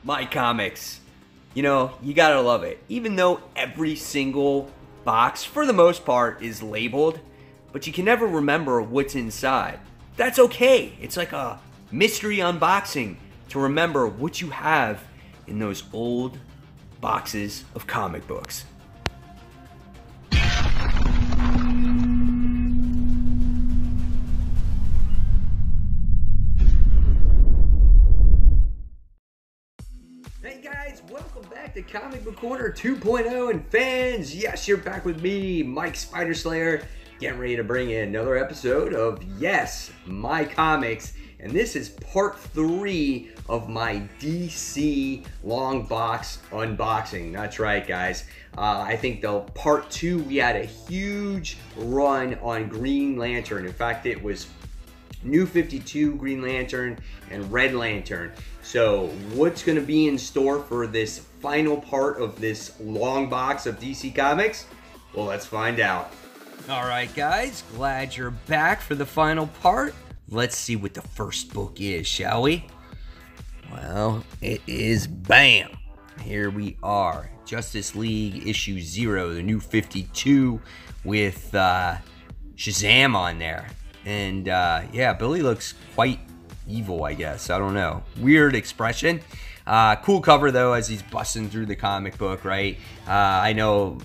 My Comics. You know, you gotta love it. Even though every single box, for the most part, is labeled, but you can never remember what's inside. That's okay. It's like a mystery unboxing to remember what you have in those old boxes of comic books. Hey guys, welcome back to Comic Book Corner 2.0 and fans. Yes, you're back with me, Mike Spider Slayer, getting ready to bring in another episode of Yes, My Comics. And this is part 3 of my DC long box unboxing. That's right, guys. I think the part 2, we had a huge run on Green Lantern. In fact, it was New 52, Green Lantern, and Red Lantern. So what's going to be in store for this final part of this long box of DC Comics? Well, let's find out. All right, guys, glad you're back for the final part. Let's see what the first book is, shall we? Well, it is BAM! Here we are. Justice League issue 0, the New 52 with Shazam on there. And yeah, Billy looks quite evil, I guess. I don't know. Weird expression. Cool cover, though, as he's busting through the comic book, right? I know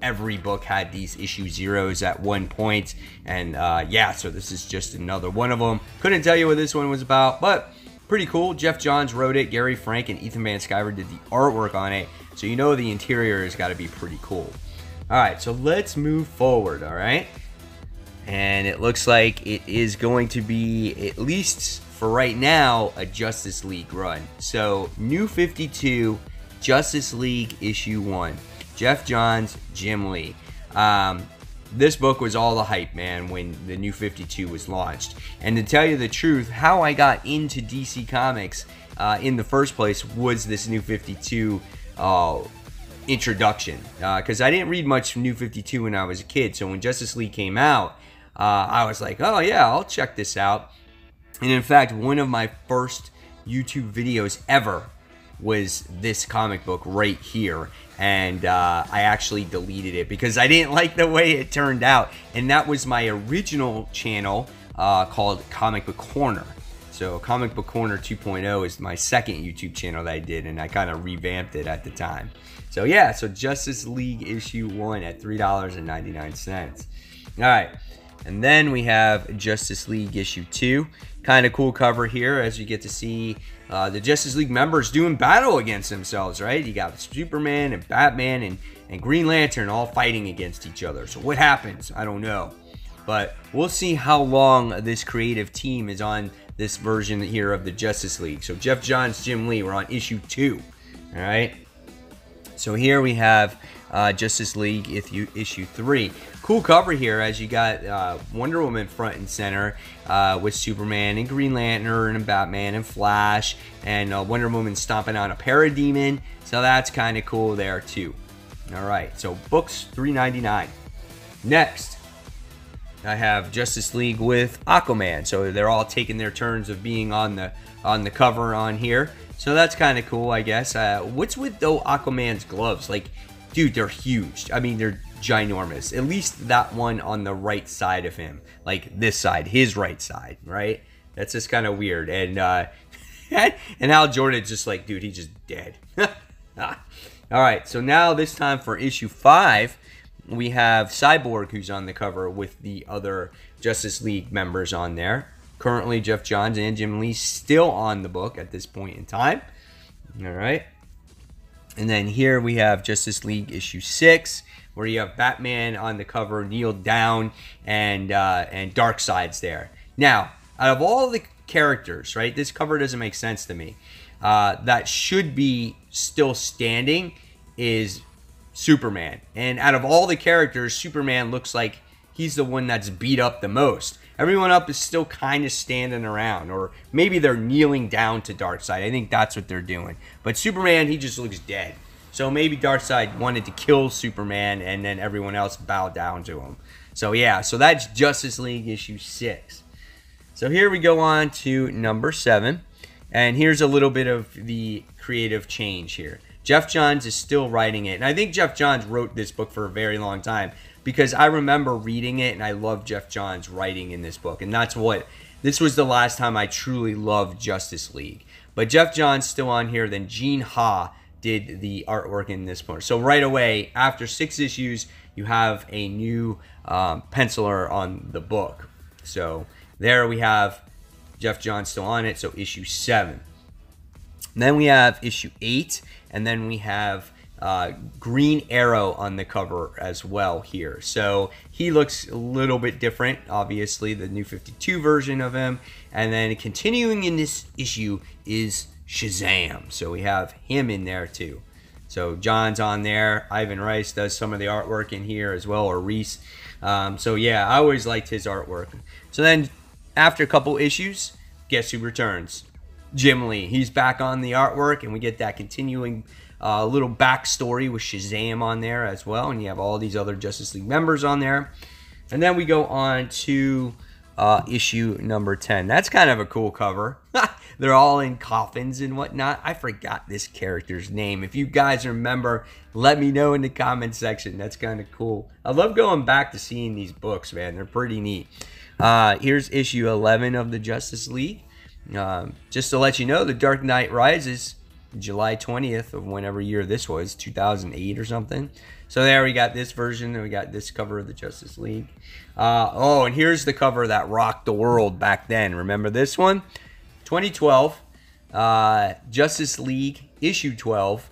every book had these issue 0s at one point. And yeah, so this is just another one of them. Couldn't tell you what this one was about, but pretty cool. Geoff Johns wrote it. Gary Frank and Ethan Van Sciver did the artwork on it. So you know the interior has got to be pretty cool. All right, so let's move forward, all right? And it looks like it is going to be, at least for right now, a Justice League run. So, New 52, Justice League issue 1. Geoff Johns, Jim Lee. This book was all the hype, man, when the New 52 was launched. And to tell you the truth, how I got into DC Comics in the first place was this New 52 introduction. Because I didn't read much New 52 when I was a kid. So when Justice League came out, I was like, oh yeah, I'll check this out. And in fact, one of my first YouTube videos ever was this comic book right here. And I actually deleted it because I didn't like the way it turned out. And that was my original channel called Comic Book Corner. So Comic Book Corner 2.0 is my second YouTube channel that I did, and I kind of revamped it at the time. So yeah, so Justice League issue 1 at $3.99. All right. And then we have Justice League issue 2. Kind of cool cover here as you get to see the Justice League members doing battle against themselves, right? You got Superman and Batman and Green Lantern all fighting against each other. So what happens? I don't know. But we'll see how long this creative team is on this version here of the Justice League. So Geoff Johns, Jim Lee, we're on issue 2. All right. So here we have Justice League issue 3. Cool cover here as you got Wonder Woman front and center with Superman and Green Lantern and Batman and Flash and Wonder Woman stomping on a parademon. So that's kind of cool there too. All right, so books $3.99. Next, I have Justice League with Aquaman. So they're all taking their turns of being on the cover on here. So that's kind of cool, I guess. What's with though Aquaman's gloves? Like, dude, they're huge. I mean, they're ginormous. At least that one on the right side of him, like this side, his right side, right? That's just kind of weird. And and Hal Jordan's just like, dude, he's just dead. All right, so now this time for issue 5, we have Cyborg, who's on the cover with the other Justice League members on there. Currently, Geoff Johns and Jim Lee still on the book at this point in time. All right. And then here we have Justice League issue 6, where you have Batman on the cover, kneeled down, and Darkseid's there. Now, out of all the characters, right, this cover doesn't make sense to me. That should be still standing is Superman. And out of all the characters, Superman looks like he's the one that's beat up the most. Everyone up is still kind of standing around, or maybe they're kneeling down to Darkseid. I think that's what they're doing. But Superman, he just looks dead. So maybe Darkseid wanted to kill Superman, and then everyone else bowed down to him. So yeah, so that's Justice League issue 6. So here we go on to number 7. And here's a little bit of the creative change here. Geoff Johns is still writing it. And I think Geoff Johns wrote this book for a very long time, because I remember reading it and I love Geoff Johns writing in this book. And this was the last time I truly loved Justice League. But Geoff Johns still on here. Then Gene Ha did the artwork in this book. So right away, after 6 issues, you have a new penciler on the book. So there we have Geoff Johns still on it, so issue 7. And then we have issue 8, and then we have Green Arrow on the cover as well here. So he looks a little bit different, obviously, the New 52 version of him. And then continuing in this issue is Shazam. So we have him in there too. So John's on there. Ivan Rice does some of the artwork in here as well, or Reese. So yeah, I always liked his artwork. So then after a couple issues, guess who returns? Jim Lee. He's back on the artwork, and we get that continuing little backstory with Shazam on there as well. And you have all these other Justice League members on there. And then we go on to issue number 10. That's kind of a cool cover. They're all in coffins and whatnot. I forgot this character's name. If you guys remember, let me know in the comment section. That's kind of cool. I love going back to seeing these books, man. They're pretty neat. Here's issue 11 of the Justice League. Just to let you know, The Dark Knight Rises, July 20th of whenever year this was, 2008 or something. So there we got this version, and we got this cover of the Justice League. Oh, and here's the cover that rocked the world back then. Remember this one? 2012, Justice League, issue 12,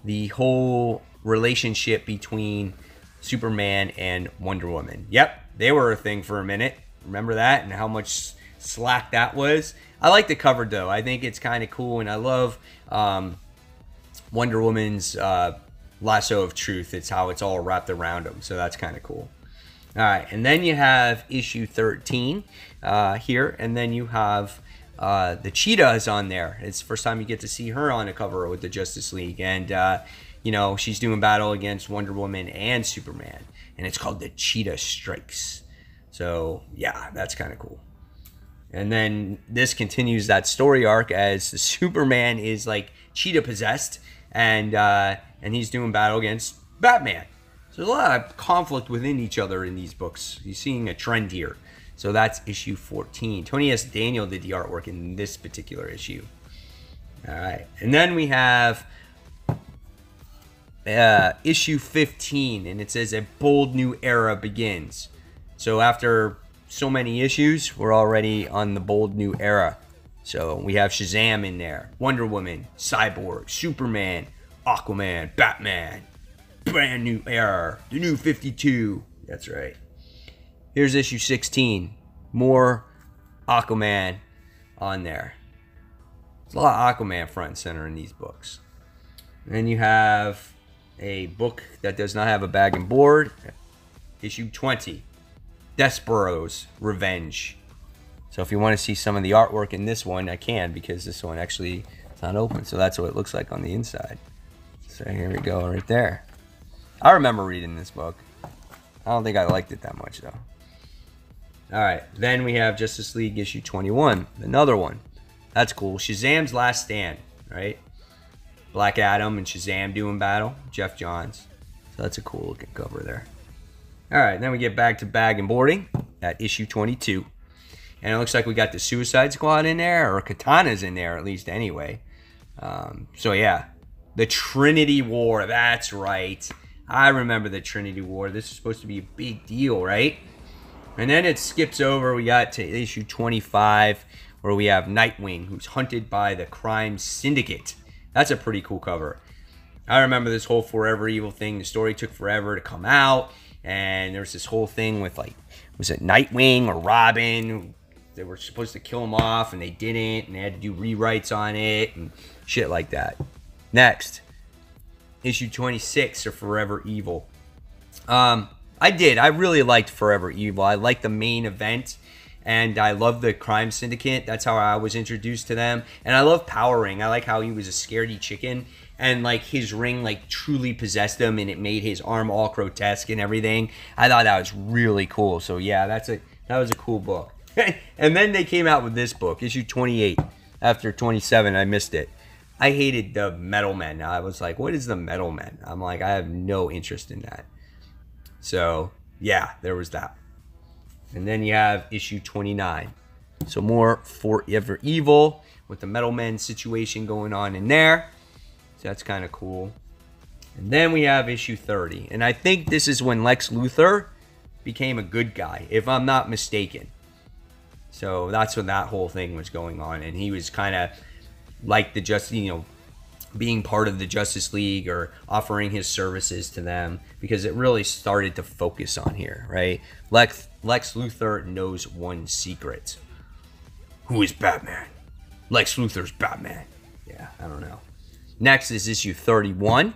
the whole relationship between Superman and Wonder Woman. Yep, they were a thing for a minute. Remember that, and how much slack that was? I like the cover, though. I think it's kind of cool, and I love Wonder Woman's lasso of truth. It's how it's all wrapped around them, so that's kind of cool. All right, and then you have issue 13 here, and then you have the Cheetah is on there. It's the first time you get to see her on a cover with the Justice League, and you know, she's doing battle against Wonder Woman and Superman, and it's called the Cheetah Strikes. So yeah, that's kind of cool. And then this continues that story arc as the Superman is like cheetah possessed, and he's doing battle against Batman. So there's a lot of conflict within each other in these books. You're seeing a trend here. So that's issue 14. Tony S. Daniel did the artwork in this particular issue. All right. And then we have issue 15, and it says a bold new era begins. So after so many issues, we're already on the bold new era. So we have Shazam in there, Wonder Woman, Cyborg, Superman, Aquaman, Batman. Brand new era, the New 52. That's right. Here's issue 16. More Aquaman on there. There's a lot of Aquaman front and center in these books. And then you have a book that does not have a bag and board. Issue 20. Desperados Revenge. So if you want to see some of the artwork in this one, I can, because this one actually is not open. So that's what it looks like on the inside. So here we go right there. I remember reading this book. I don't think I liked it that much, though. All right. Then we have Justice League issue 21. Another one. That's cool. Shazam's Last Stand, right? Black Adam and Shazam doing battle. Geoff Johns. So that's a cool looking cover there. All right. Then we get back to bag and boarding at issue 22. And it looks like we got the Suicide Squad in there, or Katana's in there, at least anyway. So yeah. The Trinity War. That's right. I remember the Trinity War. This is supposed to be a big deal, right? And then it skips over. We got to issue 25, where we have Nightwing, who's hunted by the crime syndicate. That's a pretty cool cover. I remember this whole Forever Evil thing. The story took forever to come out. And there was this whole thing with, like, was it Nightwing or Robin? They were supposed to kill him off, and they didn't. And they had to do rewrites on it and shit like that. Next. Issue 26 of Forever Evil. I really liked Forever Evil. I liked the main event, and I love the crime syndicate. That's how I was introduced to them. And I love Power Ring. I like how he was a scaredy chicken, and like his ring like truly possessed him, and it made his arm all grotesque and everything. I thought that was really cool. So yeah, that was a cool book. And then they came out with this book, issue 28, after 27. I missed it. I hated the Metal Men. I was like, what is the Metal Men? I'm like, I have no interest in that. So, yeah, there was that. And then you have issue 29. So more Forever Evil with the Metal Men situation going on in there. So that's kind of cool. And then we have issue 30. And I think this is when Lex Luthor became a good guy, if I'm not mistaken. So that's when that whole thing was going on. And he was kind of like the being part of the Justice League or offering his services to them, because it really started to focus on here, right? Lex Luthor knows one secret. Who is Batman? Lex Luthor's Batman. Yeah, I don't know. Next is issue 31.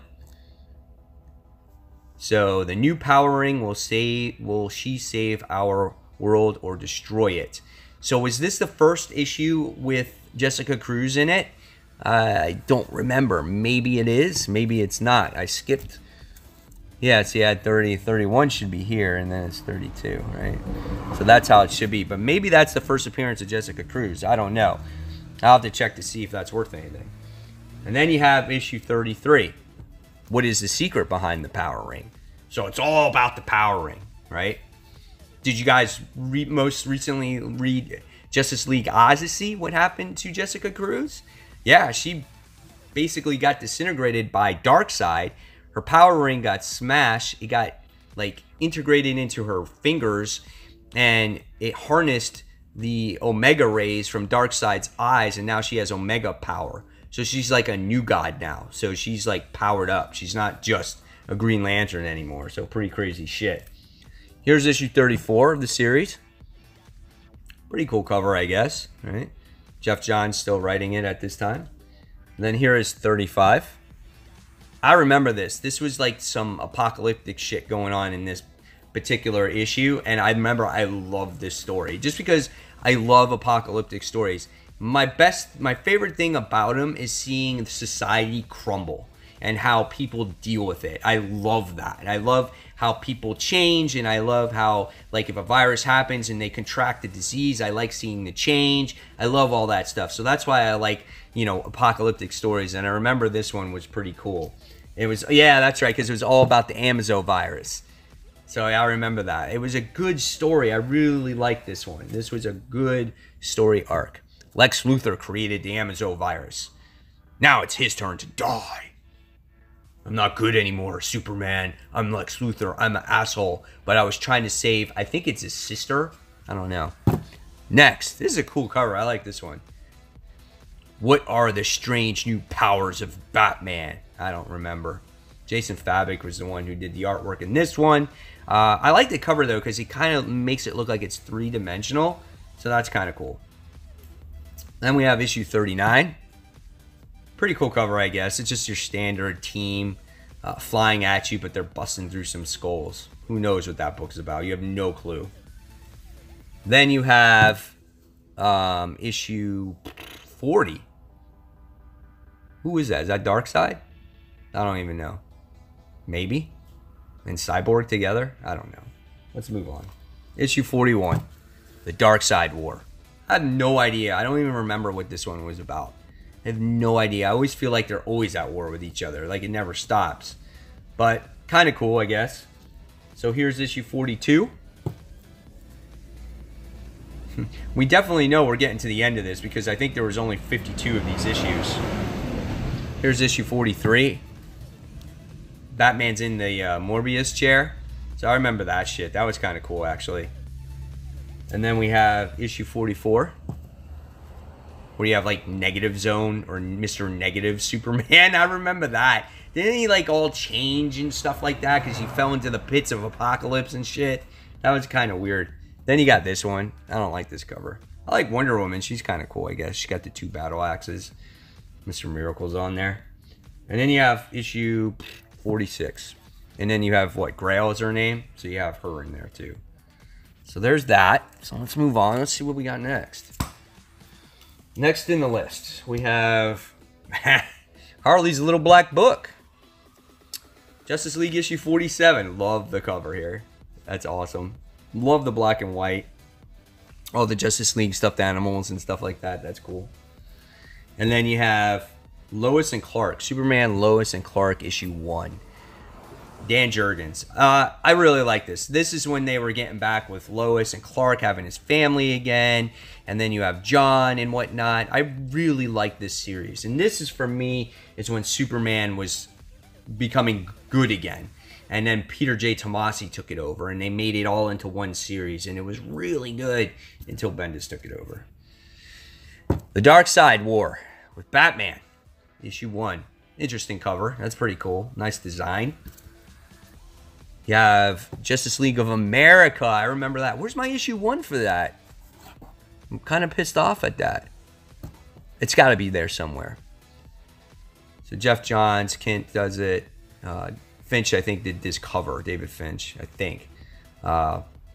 So the new Power Ring will she save our world or destroy it? So is this the first issue with Jessica Cruz in it? I don't remember. Maybe it is. Maybe it's not. I skipped. Yeah, see, I had 30. 31 should be here, and then it's 32, right? So that's how it should be. But maybe that's the first appearance of Jessica Cruz. I don't know. I'll have to check to see if that's worth anything. And then you have issue 33. What is the secret behind the Power Ring? So it's all about the Power Ring, right? Did you guys most recently read Justice League Odyssey? What happened to Jessica Cruz? Yeah, she basically got disintegrated by Darkseid. Her Power Ring got smashed. It got like integrated into her fingers, and it harnessed the Omega rays from Darkseid's eyes, and now she has Omega power. So she's like a new god now. So she's like powered up. She's not just a Green Lantern anymore. So pretty crazy shit. Here's issue 34 of the series. Pretty cool cover, I guess, right? Jeff Johns still writing it at this time. And then here is 35. I remember this. This was like some apocalyptic shit going on in this particular issue. And I remember I loved this story. Just because I love apocalyptic stories. My favorite thing about them is seeing society crumble and how people deal with it. I love that. And I love how people change, and I love how, like, if a virus happens and they contract the disease, I like seeing the change. I love all that stuff. So that's why I like, apocalyptic stories. And I remember this one was pretty cool. It was, yeah, that's right, because it was all about the Amazon virus. So I remember that. It was a good story. I really liked this one. This was a good story arc. Lex Luthor created the Amazon virus. Now it's his turn to die. I'm not good anymore, Superman. I'm Lex Luthor. I'm an asshole. But I was trying to save, I think it's his sister. I don't know. Next. This is a cool cover. I like this one. What are the strange new powers of Batman? I don't remember. Jason Fabok was the one who did the artwork in this one. I like the cover, though, because he kind of makes it look like it's three-dimensional. So that's kind of cool. Then we have issue 39. Pretty cool cover, I guess. It's just your standard team flying at you, but they're busting through some skulls. Who knows what that book's about? You have no clue. Then you have issue 40. Who is that? Is that Darkseid? I don't even know. Maybe? And Cyborg together? I don't know. Let's move on. Issue 41. The Darkseid War. I have no idea. I don't even remember what this one was about. I have no idea. I always feel like they're always at war with each other. Like it never stops. But kind of cool, I guess. So here's issue 42. We definitely know we're getting to the end of this because I think there was only 52 of these issues. Here's issue 43. Batman's in the Morbius chair. So I remember that shit. That was kind of cool, actually. And then we have issue 44. Where you have like Negative Zone or Mr. Negative Superman. I remember that. Didn't he like all change and stuff like that because he fell into the pits of apocalypse and shit? That was kind of weird. Then you got this one. I don't like this cover. I like Wonder Woman. She's kind of cool, I guess. She got the 2 battle axes. Mr. Miracle's on there. And then you have issue 46. And then you have, what, Grail is her name? So you have her in there too. So there's that. So let's move on. Let's see what we got next. Next in the list, we have Harley's Little Black Book. Justice League issue 47. Love the cover here. That's awesome. Love the black and white. All the Justice League stuffed animals and stuff like that. That's cool. And then you have Lois and Clark, Superman, Lois and Clark, issue 1. Dan Jurgens. I really like this. This is when they were getting back with Lois and Clark having his family again. And then you have John and whatnot. I really like this series. And this is, for me, is when Superman was becoming good again. And then Peter J. Tomasi took it over. And they made it all into one series. And it was really good until Bendis took it over. The Dark Side War with Batman. Issue 1. Interesting cover. That's pretty cool. Nice design. You have Justice League of America. I remember that. Where's my issue 1 for that? I'm kind of pissed off at that. It's got to be there somewhere. So Jeff Johns, Kent does it. Finch, I think, did this cover. David Finch, I think.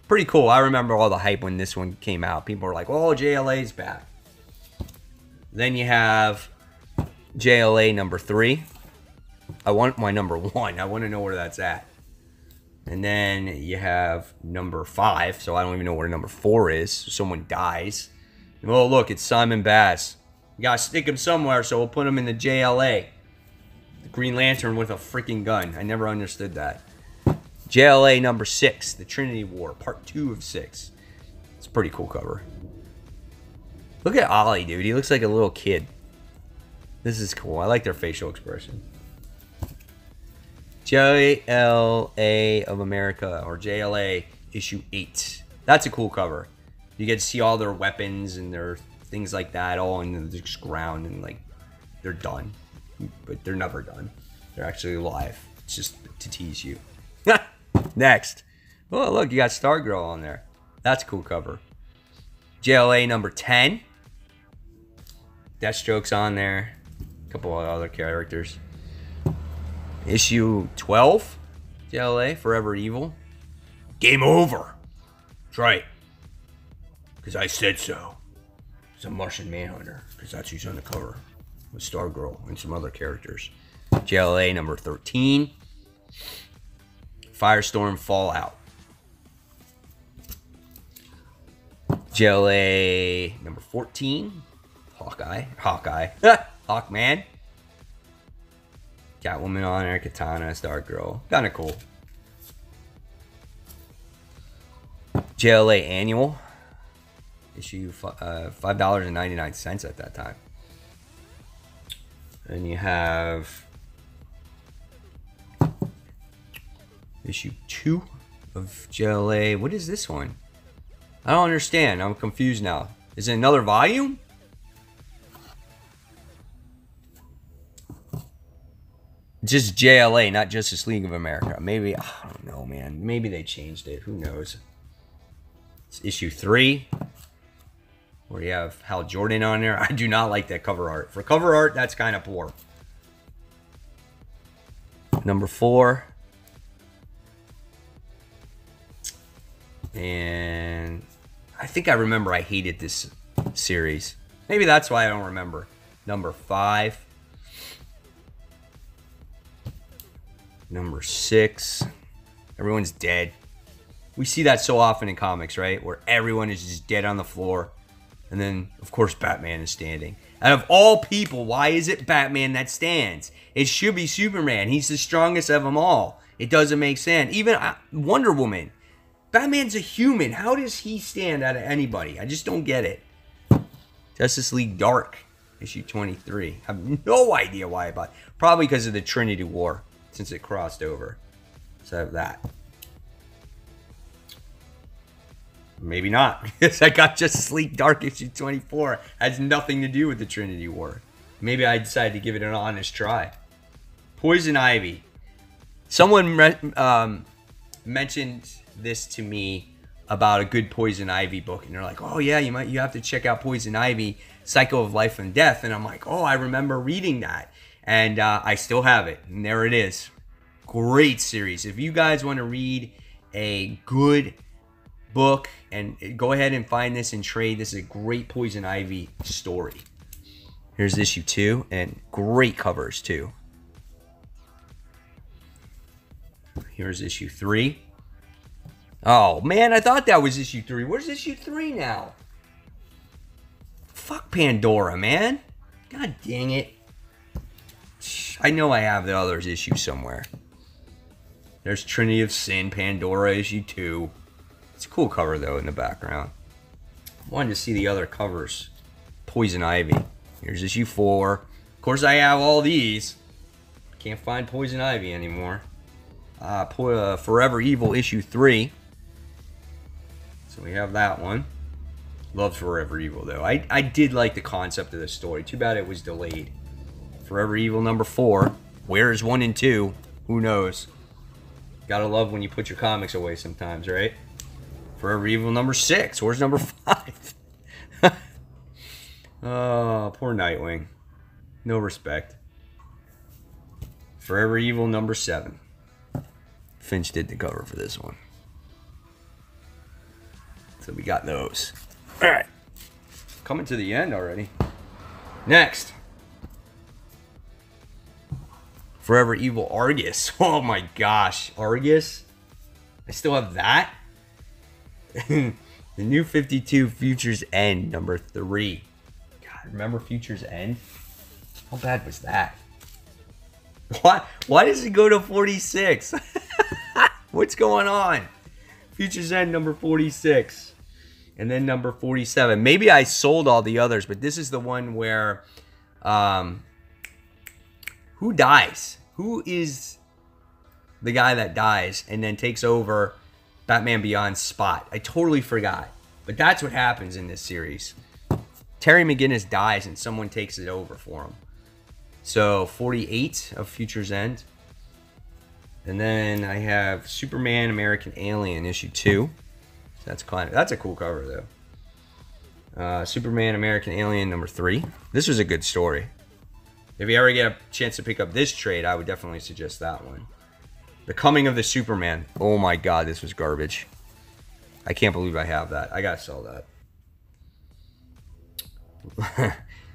Pretty cool. I remember all the hype when this one came out. People were like, oh, JLA's back. Then you have JLA number 3. I want my number 1. I want to know where that's at. And then you have number 5, so I don't even know where number 4 is. Someone dies. Oh, look, it's Simon Bass. You gotta stick him somewhere, so we'll put him in the JLA. The Green Lantern with a freaking gun. I never understood that. JLA number 6, The Trinity War, part 2 of 6. It's a pretty cool cover. Look at Ollie, dude. He looks like a little kid. This is cool. I like their facial expression. JLA of America, or JLA issue 8. That's a cool cover. You get to see all their weapons and their things like that all in the ground, and like they're done, but they're never done. They're actually alive. It's just to tease you. Next. Oh, look, you got Stargirl on there. That's a cool cover. JLA number 10. Deathstroke's on there. A couple of other characters. Issue 12, JLA, Forever Evil. Game over. That's right. Because I said so. It's a Martian Manhunter. Because that's who's on the cover. With Stargirl and some other characters. JLA number 13. Firestorm Fallout. JLA number 14. Hawkeye. Hawkman. Catwoman on there, Katana, Stargirl. Kind of cool. JLA Annual. Issue $5.99 at that time. And you have issue 2 of JLA. What is this one? I don't understand. I'm confused now. Is it another volume? Just JLA, not Justice League of America. Maybe, I don't know, man. Maybe they changed it. Who knows? It's issue 3, where you have Hal Jordan on there. I do not like that cover art. For cover art, that's kind of poor. Number 4. And I think I remember I hated this series. Maybe that's why I don't remember. Number 5. Number 6. Everyone's dead. We see that so often in comics, right? Where everyone is just dead on the floor. And then, of course, Batman is standing. Out of all people, why is it Batman that stands? It should be Superman. He's the strongest of them all. It doesn't make sense. Even Wonder Woman. Batman's a human. How does he stand out of anybody? I just don't get it. Justice League Dark, issue 23. I have no idea why I bought it. Probably because of the Trinity War, since it crossed over. So I have that. Maybe not, because I got Justice League Dark issue 24. Has nothing to do with the Trinity War. Maybe I decided to give it an honest try. Poison Ivy. Someone mentioned this to me about a good Poison Ivy book, and they're like, "Oh yeah, you have to check out Poison Ivy, Cycle of Life and Death." And I'm like, "Oh, I remember reading that," and I still have it, and there it is. Great series. If you guys want to read a good book, and go ahead and find this and trade. This is a great Poison Ivy story. Here's issue 2, and great covers too. Here's issue 3. Oh man, I thought that was issue 3. Where's issue 3 now? Fuck Pandora, man. God dang it. I know I have the others issue somewhere. There's Trinity of Sin, Pandora issue 2. It's a cool cover though in the background. I wanted to see the other covers. Poison Ivy. Here's issue 4. Of course I have all these. Can't find Poison Ivy anymore. Forever Evil issue 3. So we have that one. Love Forever Evil though. I did like the concept of the story. Too bad it was delayed. Forever Evil number 4. Where is 1 and 2? Who knows? Gotta love when you put your comics away sometimes, right? Forever Evil number 6. Where's number 5? Oh, poor Nightwing. No respect. Forever Evil number 7. Finch did the cover for this one. So we got those. Alright. Coming to the end already. Next. Forever Evil Argus. Oh my gosh. Argus? I still have that? The New 52 Futures End number 3. God, remember Futures End? How bad was that? Why does it go to 46? What's going on? Futures End number 46. And then number 47. Maybe I sold all the others, but this is the one where who dies? Who is the guy that dies and then takes over Batman Beyond's spot? I totally forgot. But that's what happens in this series. Terry McGinnis dies and someone takes it over for him. So 48 of Futures End. And then I have Superman American Alien issue 2. That's a cool cover though. Superman American Alien number 3. This was a good story. If you ever get a chance to pick up this trade, I would definitely suggest that one. The Coming of the Superman. Oh my god, this was garbage. I can't believe I have that. I gotta sell that.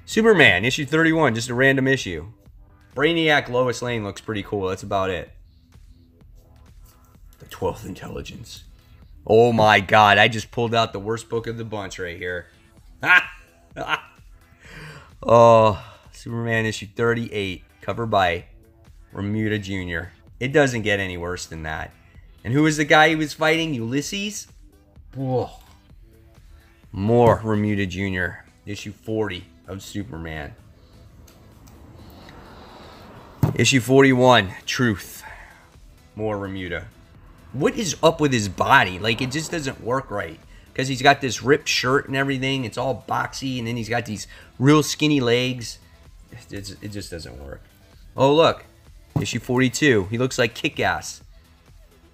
Superman, issue 31, just a random issue. Brainiac Lois Lane looks pretty cool. That's about it. The 12th Intelligence. Oh my god, I just pulled out the worst book of the bunch right here. Oh, Superman issue 38, cover by Remuda Jr. It doesn't get any worse than that. And who was the guy he was fighting? Ulysses? Whoa. More Remuda Jr. Issue 40 of Superman. Issue 41, Truth. More Remuda. What is up with his body? Like, it just doesn't work right. Because he's got this ripped shirt and everything. It's all boxy. And then he's got these real skinny legs. It just doesn't work. Oh, look. Issue 42. He looks like Kick-Ass.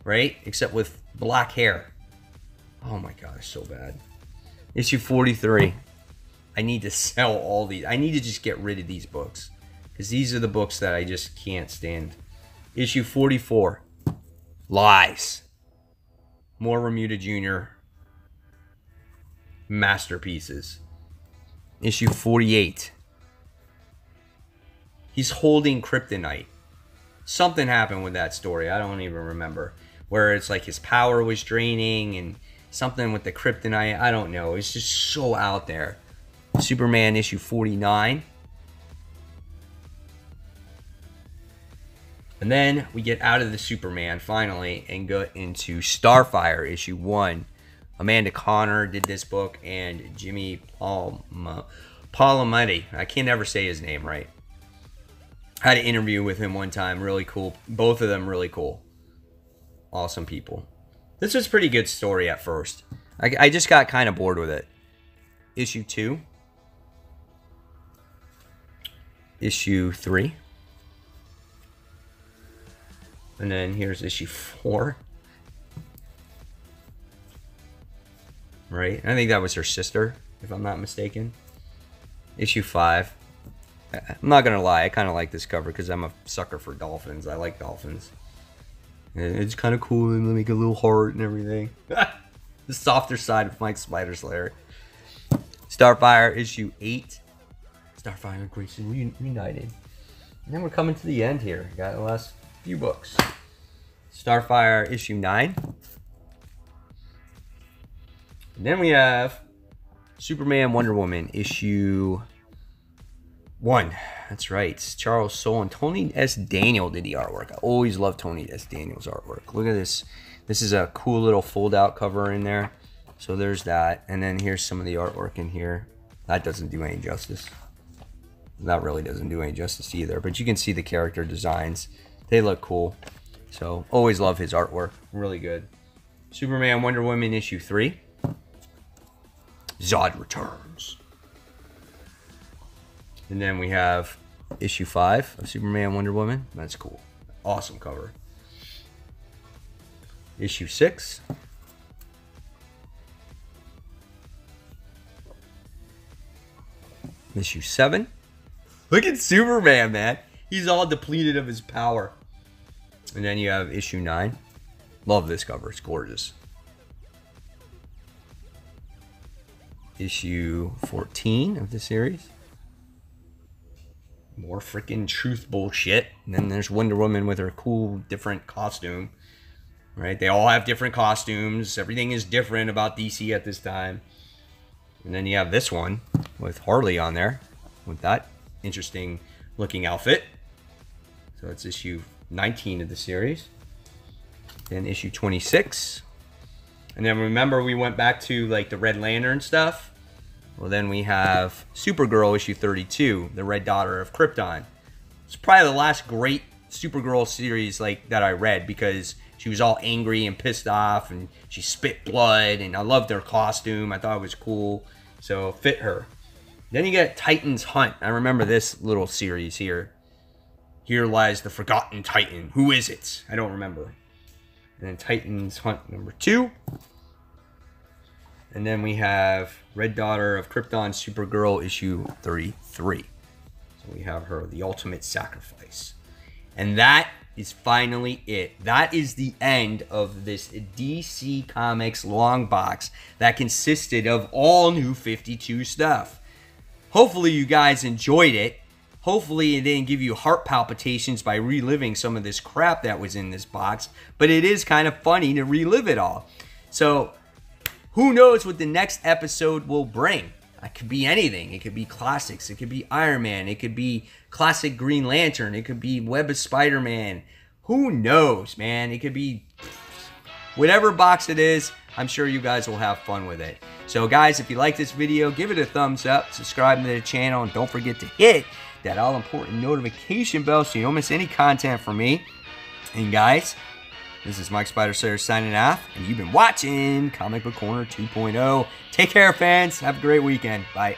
Right? Except with black hair. Oh my gosh, so bad. Issue 43. I need to sell all these. I need to just get rid of these books. Because these are the books that I just can't stand. Issue 44. Lies. More Remuda Jr. Masterpieces. Issue 48. He's holding kryptonite. Something happened with that story. I don't even remember. Where it's like his power was draining and something with the kryptonite. I don't know. It's just so out there. Superman issue 49. And then we get out of the Superman finally and go into Starfire issue 1. Amanda Connor did this book and Jimmy Palmiotti. I can never say his name right. I had an interview with him one time. Really cool. Both of them really cool. Awesome people. This was a pretty good story at first. I just got kind of bored with it. Issue 2. Issue 3. And then here's issue 4. Right? I think that was her sister, if I'm not mistaken. Issue 5. I'm not going to lie. I kind of like this cover because I'm a sucker for dolphins. I like dolphins. And it's kind of cool and make a little heart and everything. The softer side of Mike Spider Slayer. Starfire issue 8. Starfire and Grayson reunited. And then we're coming to the end here. Got the last few books. Starfire issue 9. And then we have Superman Wonder Woman issue 1. That's right. Charles Soule and Tony S. Daniel did the artwork. I always love Tony S. Daniel's artwork. Look at this. This is a cool little fold-out cover in there. So there's that. And then here's some of the artwork in here. That doesn't do any justice. That really doesn't do any justice either. But you can see the character designs. They look cool. So always love his artwork. Really good. Superman Wonder Woman issue 3. Zod returns. And then we have issue 5 of Superman Wonder Woman. That's cool. Awesome cover. Issue 6. Issue 7. Look at Superman, man. He's all depleted of his power. And then you have issue 9. Love this cover. It's gorgeous. Issue 14 of the series. More freaking truth bullshit. And then there's Wonder Woman with her cool, different costume. Right? They all have different costumes. Everything is different about DC at this time. And then you have this one with Harley on there with that interesting looking outfit. So it's issue 19 of the series. Then issue 26. And then remember we went back to like the Red Lantern stuff. Well, then we have Supergirl issue 32, the Red Daughter of Krypton. It's probably the last great Supergirl series like that I read because she was all angry and pissed off and she spit blood and I loved her costume. I thought it was cool. So it fit her. Then you get Titan's Hunt. I remember this little series here. Here lies the forgotten Titan. Who is it? I don't remember. And then Titan's Hunt number 2. And then we have Red Daughter of Krypton Supergirl issue 33. So we have her, The Ultimate Sacrifice. And that is finally it. That is the end of this DC Comics long box that consisted of all new 52 stuff. Hopefully you guys enjoyed it. Hopefully it didn't give you heart palpitations by reliving some of this crap that was in this box. But it is kind of funny to relive it all. So who knows what the next episode will bring? It could be anything. It could be classics. It could be Iron Man. It could be classic Green Lantern. It could be Web of Spider-Man. Who knows, man? It could be whatever box it is. I'm sure you guys will have fun with it. So guys, if you like this video, give it a thumbs up, subscribe to the channel, and don't forget to hit that all-important notification bell so you don't miss any content from me. And guys, this is Mike Spider Slayer signing off, and you've been watching Comic Book Corner 2.0. Take care, fans. Have a great weekend. Bye.